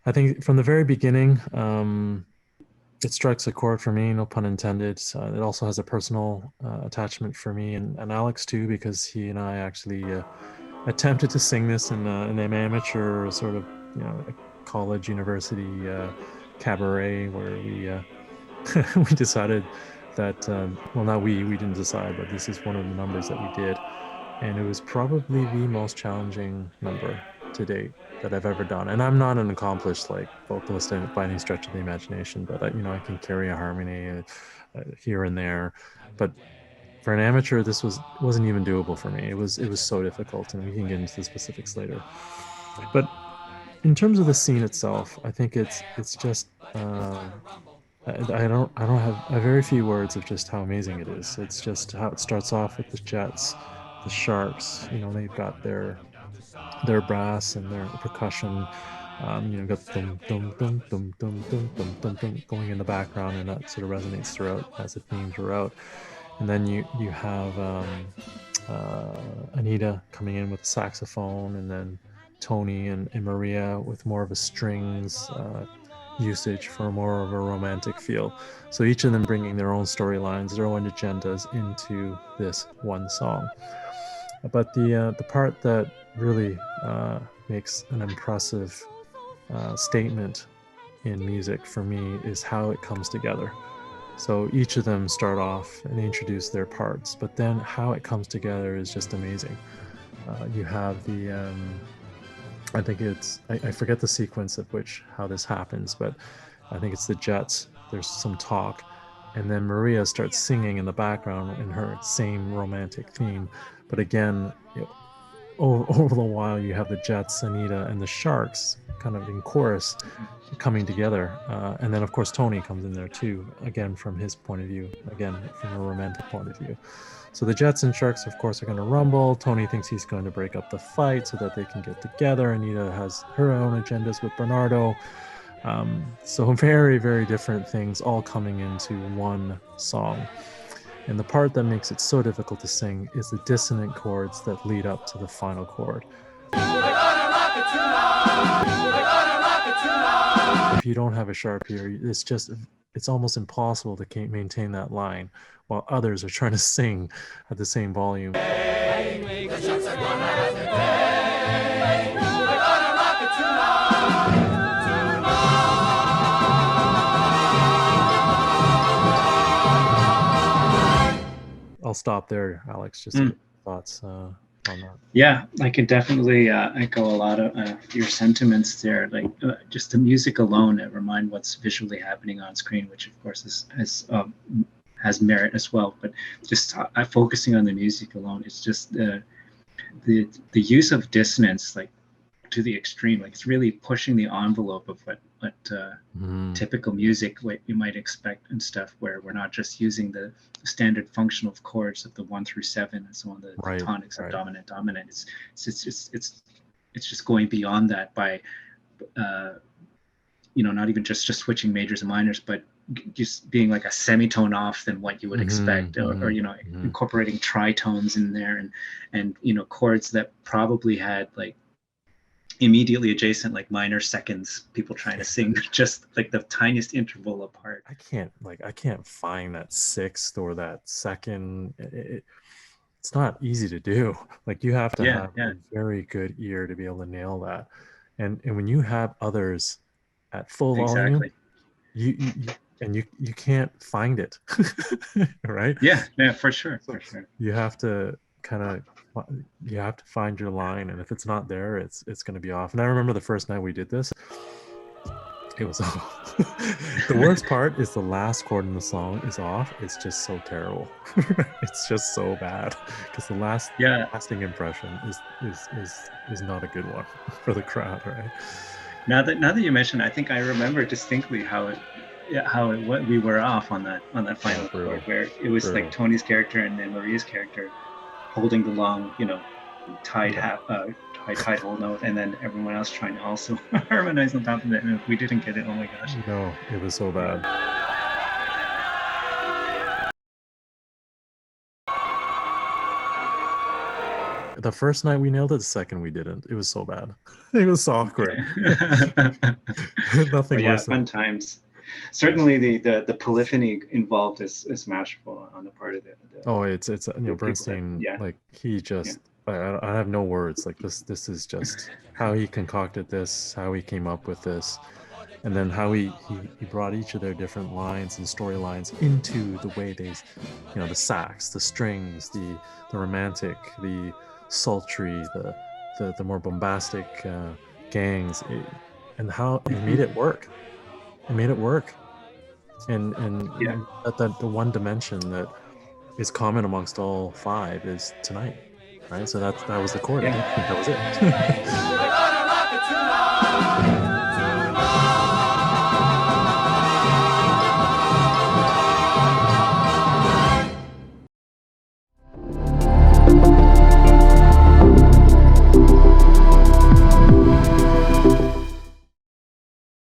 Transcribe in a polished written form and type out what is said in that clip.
I think from the very beginning, it strikes a chord for me, no pun intended. It also has a personal attachment for me and Alex too, because he and I actually attempted to sing this in an amateur sort of, a college university cabaret where we we decided that well, not we didn't decide, but this is one of the numbers that we did, and it was probably the most challenging number to date that I've ever done. And I'm not an accomplished like vocalist by any stretch of the imagination, but I can carry a harmony here and there. But for an amateur, this wasn't even doable for me. It was so difficult, and we can get into the specifics later. But in terms of the scene itself, I think it's just I have very few words of just how amazing it is. It's just how it starts off with the Jets, the Sharks. They've got their brass and their percussion. Got dum dum dum dum dum dum dum dum dum going in the background, and that sort of resonates throughout as a theme throughout. And then you have Anita coming in with the saxophone, and then Tony and Maria with more of a strings usage for more of a romantic feel. So each of them bringing their own storylines, their own agendas into this one song. But the part that really makes an impressive statement in music for me is how it comes together. So each of them start off and introduce their parts, but then how it comes together is just amazing. You have I think I forget the sequence of how this happens, but I think it's the Jets. There's some talk, and then Maria starts singing in the background in her same romantic theme. But again, over the while, you have the Jets, Anita, and the Sharks kind of in chorus coming together. And then, of course, Tony comes in there too, again, from his point of view, again, from a romantic point of view. So the Jets and Sharks, of course, are going to rumble. Tony thinks he's going to break up the fight so that they can get together. Anita has her own agendas with Bernardo. So very, very different things all coming into one song. And the part that makes it so difficult to sing is the dissonant chords that lead up to the final chord. If you don't have a sharp ear, it's almost impossible to maintain that line while others are trying to sing at the same volume. I'll stop there, Alex. Just thoughts on that. Yeah, I can definitely echo a lot of your sentiments there. Like just the music alone, it remind what's visually happening on screen, which of course has merit as well. But just focusing on the music alone, it's just the use of dissonance, like to the extreme. Like it's really pushing the envelope of what typical music, what you might expect and stuff, where we're not just using the standard functional chords of the 1 through 7 and so on, the tonics of dominant. It's just going beyond that by not even just switching majors and minors, but just being like a semitone off than what you would expect, or incorporating tritones in there, and chords that probably had like immediately adjacent like minor seconds, people trying to sing just like the tiniest interval apart. I can't find that sixth or that second. It's not easy to do. Like you have to have a very good ear to be able to nail that. And when you have others at full volume, you can't find it. Right? Yeah, for sure. You have to find your line, and if it's not there, it's going to be off. And I remember the first night we did this, it was the worst part is the last chord in the song is off. It's just so terrible. It's just so bad because the lasting impression is not a good one for the crowd, right? Now that you mentioned, I think I remember distinctly how we were off on that final chord, where it was like Tony's character and then Maria's character holding the long, tied whole note, and then everyone else trying to also harmonize on top of it. And if we didn't get it, oh my gosh! No, it was so bad. the first night we nailed it, the second we didn't. It was so bad. It was so awkward. Well, Nothing yeah, worse than fun times. Certainly, the polyphony involved is masterful on the part of oh, it's the people that Bernstein, yeah like he yeah. just I have no words. Like this is just how he concocted this, how he came up with this, and then how he brought each of their different lines and storylines into the way they, the sax, the strings, the romantic, the sultry, the more bombastic gangs, and how he made it Mhm. work. It made it work, and Yeah. that the one dimension that is common amongst all five is tonight, right? So that was the chord. I think Yeah. that was it.